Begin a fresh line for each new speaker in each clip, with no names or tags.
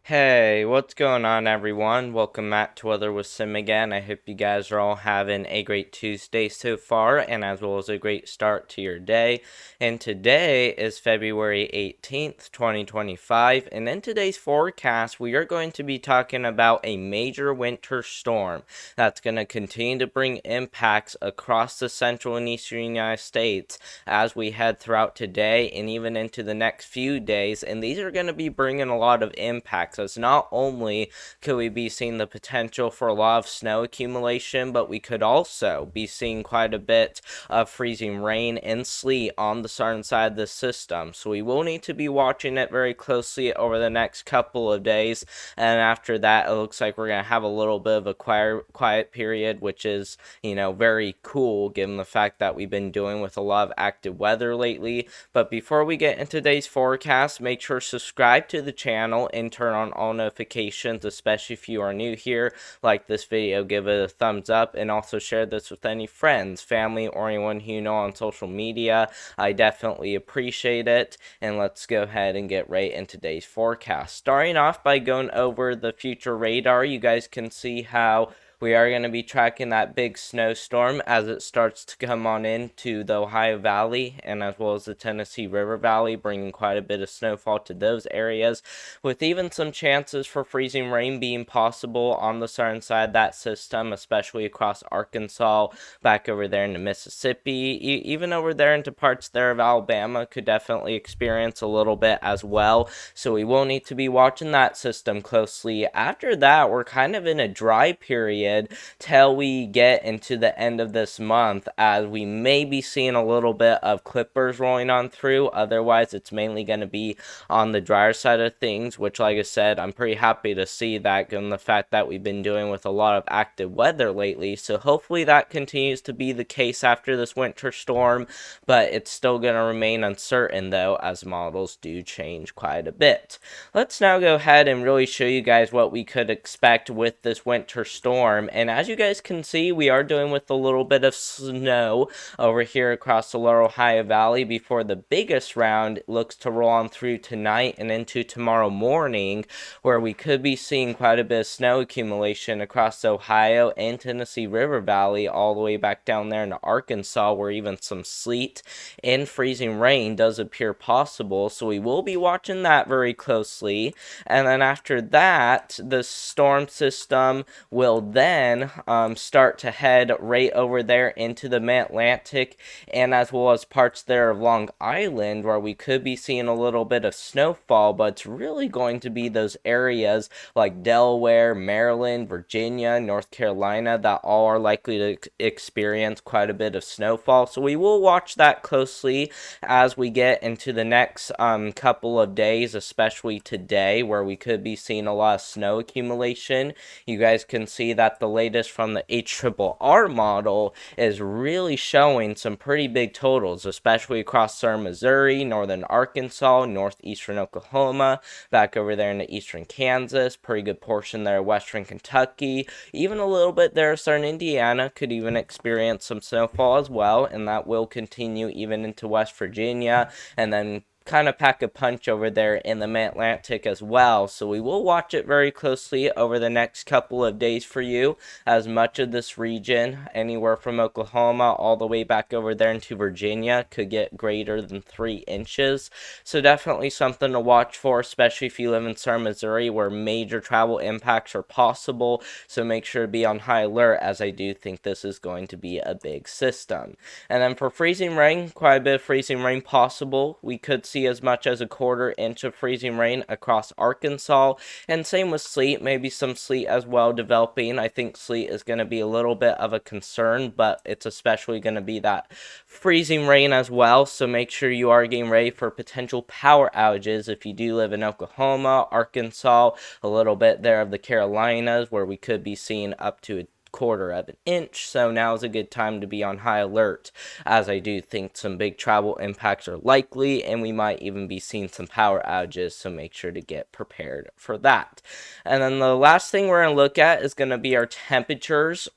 Hey, what's going on, everyone? Welcome back to Weather with Sim again. I hope you guys are all having a great Tuesday so far, and as well as a great start to your day. And today is February 18th, 2025, and in today's forecast, we are going to be talking about a major winter storm that's going to continue to bring impacts across the central and eastern United States as we head throughout today and even into the next few days. And these are going to be bringing a lot of impacts, as not only could we be seeing the potential for a lot of snow accumulation, but we could also be seeing quite a bit of freezing rain and sleet on the southern side of the system. So we will need to be watching it very closely over the next couple of days. And after that, it looks like we're going to have a little bit of a quiet period, which is, very cool given the fact that we've been dealing with a lot of active weather lately. But before we get into today's forecast, make sure to subscribe to the channel and turn on all notifications, especially if you are new here. Like this video, give it a thumbs up, and also share this with any friends, family, or anyone who you know on social media. I definitely appreciate it. And let's go ahead and get right into today's forecast. Starting off by going over the future radar, you guys can see how we are going to be tracking that big snowstorm as it starts to come on into the Ohio Valley and as well as the Tennessee River Valley, bringing quite a bit of snowfall to those areas, with even some chances for freezing rain being possible on the southern side of that system, especially across Arkansas, back over there into Mississippi, even over there into parts there of Alabama could definitely experience a little bit as well. So we will need to be watching that system closely. After that, we're kind of in a dry period till we get into the end of this month, as we may be seeing a little bit of clippers rolling on through. Otherwise, it's mainly going to be on the drier side of things, which, like I said, I'm pretty happy to see that given the fact that we've been dealing with a lot of active weather lately. So hopefully that continues to be the case after this winter storm, but it's still going to remain uncertain though, as models do change quite a bit. Let's now go ahead and really show you guys what we could expect with this winter storm. And as you guys can see, we are dealing with a little bit of snow over here across the lower Ohio Valley before the biggest round looks to roll on through tonight and into tomorrow morning, where we could be seeing quite a bit of snow accumulation across the Ohio and Tennessee River Valley, all the way back down there into Arkansas, where even some sleet and freezing rain does appear possible. So we will be watching that very closely. And then after that, the storm system will then start to head right over there into the mid-Atlantic, and as well as parts there of Long Island, where we could be seeing a little bit of snowfall. But it's really going to be those areas like Delaware, Maryland, Virginia, North Carolina that all are likely to experience quite a bit of snowfall. So we will watch that closely as we get into the next couple of days, especially today, where we could be seeing a lot of snow accumulation. You guys can see that the latest from the HRRR model is really showing some pretty big totals, especially across southern Missouri, northern Arkansas, northeastern Oklahoma, back over there into eastern Kansas, pretty good portion there, western Kentucky, even a little bit there, southern Indiana could even experience some snowfall as well, and that will continue even into West Virginia, and then kind of pack a punch over there in the mid-Atlantic as well. So we will watch it very closely over the next couple of days for you, as much of this region, anywhere from Oklahoma all the way back over there into Virginia, could get greater than 3 inches. So definitely something to watch for, especially if you live in southern Missouri, where major travel impacts are possible. So make sure to be on high alert, as I do think this is going to be a big system. And then for freezing rain, quite a bit of freezing rain possible. We could see as much as a 1/4 inch of freezing rain across Arkansas, and same with sleet, maybe some sleet as well developing. I think sleet is going to be a little bit of a concern, but it's especially going to be that freezing rain as well. So make sure you are getting ready for potential power outages if you do live in Oklahoma, Arkansas, a little bit there of the Carolinas, where we could be seeing up to a 1/4 inch. So now is a good time to be on high alert, as I do think some big travel impacts are likely, and we might even be seeing some power outages. So make sure to get prepared for that. And then the last thing we're going to look at is going to be our temperatures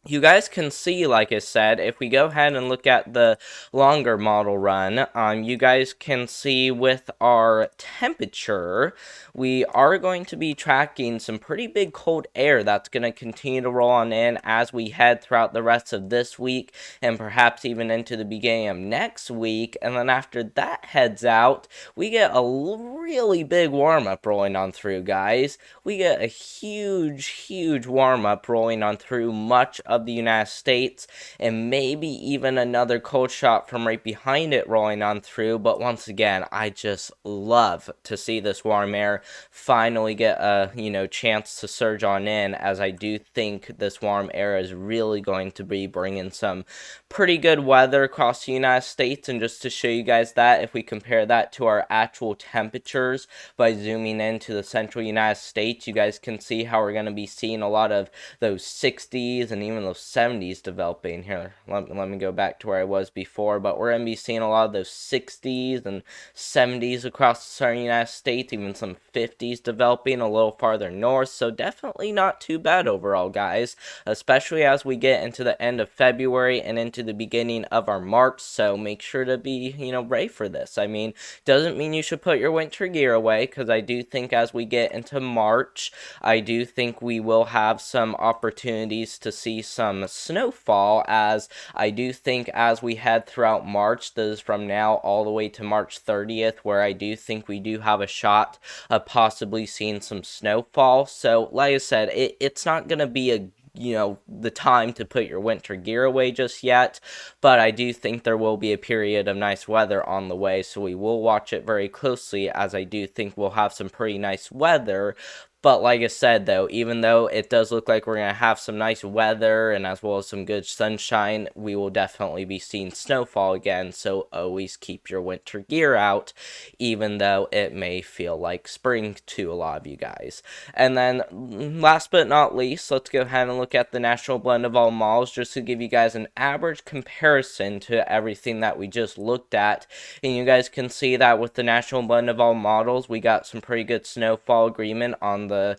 you guys can see, like I said, if we go ahead and look at the longer model run, you guys can see with our temperature, we are going to be tracking some pretty big cold air that's going to continue to roll on in as we head throughout the rest of this week and perhaps even into the beginning of next week. And then after that heads out, we get a really big warm up rolling on through, guys. We get a huge warm up rolling on through much of the United States, and maybe even another cold shot from right behind it rolling on through. But once again, I just love to see this warm air finally get a chance to surge on in, as I do think this warm air is really going to be bringing some pretty good weather across the United States. And just to show you guys that, if we compare that to our actual temperatures by zooming into the central United States, you guys can see how we're going to be seeing a lot of those 60s and even those 70s developing here. Let me go back to where I was before, but we're going to be seeing a lot of those 60s and 70s across the southern United States, even some 50s developing a little farther north. So definitely not too bad overall, guys, especially as we get into the end of February and into the beginning of our March. So make sure to be, ready for this. I mean, doesn't mean you should put your winter gear away, because I do think as we get into March, I do think we will have some opportunities to see some snowfall, as I do think as we head throughout March, that is from now all the way to March 30th, where I do think we do have a shot of possibly seeing some snowfall. So like I said, it's not going to be the time to put your winter gear away just yet, but I do think there will be a period of nice weather on the way, so we will watch it very closely, as I do think we'll have some pretty nice weather. But like I said, though, even though it does look like we're going to have some nice weather and as well as some good sunshine, we will definitely be seeing snowfall again, so always keep your winter gear out, even though it may feel like spring to a lot of you guys. And then last but not least, let's go ahead and look at the national blend of all models, just to give you guys an average comparison to everything that we just looked at. And you guys can see that with the national blend of all models, we got some pretty good snowfall agreement on the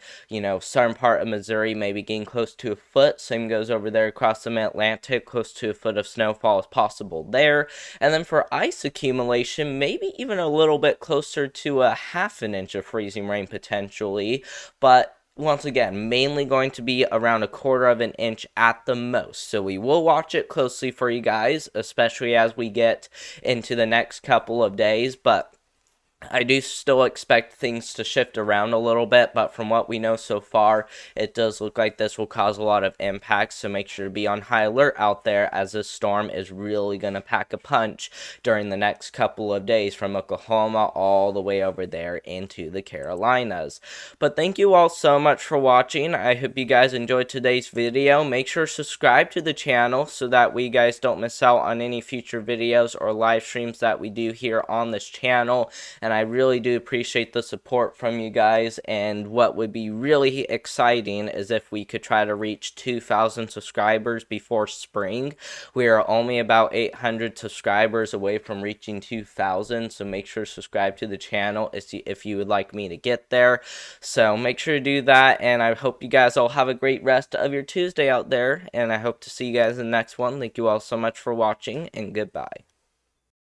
southern part of Missouri, maybe getting close to a foot. Same goes over there across the Mid-Atlantic, close to a foot of snowfall is possible there. And then for ice accumulation, maybe even a little bit closer to a half an inch of freezing rain potentially, but once again, mainly going to be around a quarter of an inch at the most. So we will watch it closely for you guys, especially as we get into the next couple of days. But I do still expect things to shift around a little bit, but from what we know so far, it does look like this will cause a lot of impacts, so make sure to be on high alert out there, as this storm is really going to pack a punch during the next couple of days from Oklahoma all the way over there into the Carolinas. But thank you all so much for watching. I hope you guys enjoyed today's video. Make sure to subscribe to the channel so that we guys don't miss out on any future videos or live streams that we do here on this channel. And I really do appreciate the support from you guys, and what would be really exciting is if we could try to reach 2,000 subscribers before spring. We are only about 800 subscribers away from reaching 2,000, so make sure to subscribe to the channel if you would like me to get there. So make sure to do that, and I hope you guys all have a great rest of your Tuesday out there, and I hope to see you guys in the next one. Thank you all so much for watching, and goodbye.